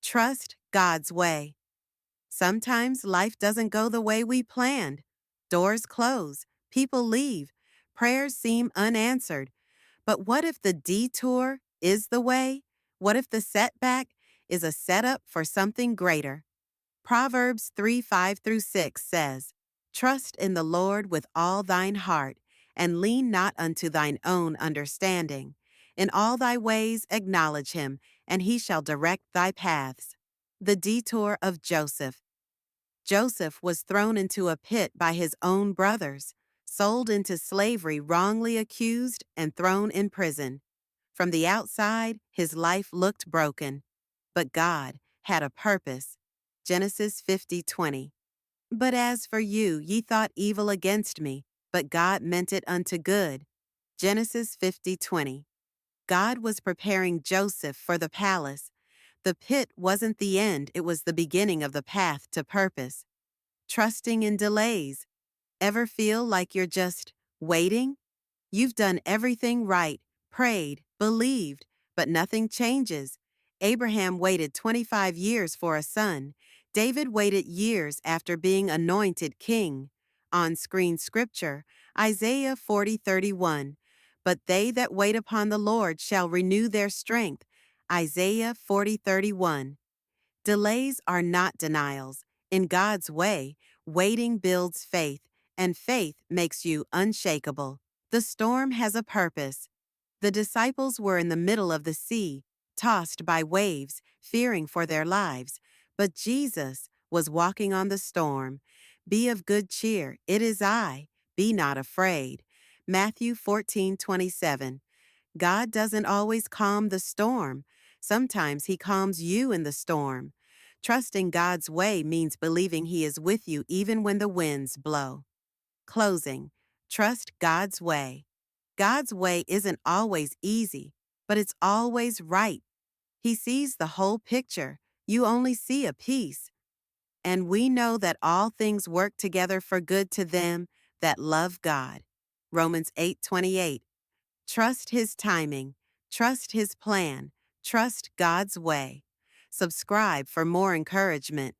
Trust God's way. Sometimes life doesn't go the way we planned. Doors close, people leave, prayers seem unanswered. But what if the detour is the way? What if the setback is a setup for something greater? Proverbs 3:5 through 6 says, Trust in the Lord with all thine heart, and lean not unto thine own understanding. In all thy ways acknowledge him, and he shall direct thy paths. The detour of Joseph. Joseph was thrown into a pit by his own brothers, sold into slavery, wrongly accused, and thrown in prison. From the outside, his life looked broken, but God had a purpose. Genesis 50:20. But as for you, ye thought evil against me, but God meant it unto good. Genesis 50:20. God was preparing Joseph for the palace. The pit wasn't the end, it was the beginning of the path to purpose. Trusting in delays. Ever feel like you're just waiting? You've done everything right, prayed, believed, but nothing changes. Abraham waited 25 years for a son. David waited years after being anointed king. On-screen scripture, Isaiah 40:31. But they that wait upon the Lord shall renew their strength. Isaiah 40:31. Delays are not denials. In God's way, waiting builds faith, and faith makes you unshakable. The storm has a purpose. The disciples were in the middle of the sea, tossed by waves, fearing for their lives. But Jesus was walking on the storm. Be of good cheer, it is I. Be not afraid. Matthew 14:27. God doesn't always calm the storm. Sometimes he calms you in the storm. Trusting God's way means believing he is with you even when the winds blow. Closing. Trust God's way. God's way isn't always easy, but it's always right. He sees the whole picture. You only see a piece. And we know that all things work together for good to them that love God. Romans 8:28. Trust his timing. Trust his plan. Trust God's way. Subscribe for more encouragement.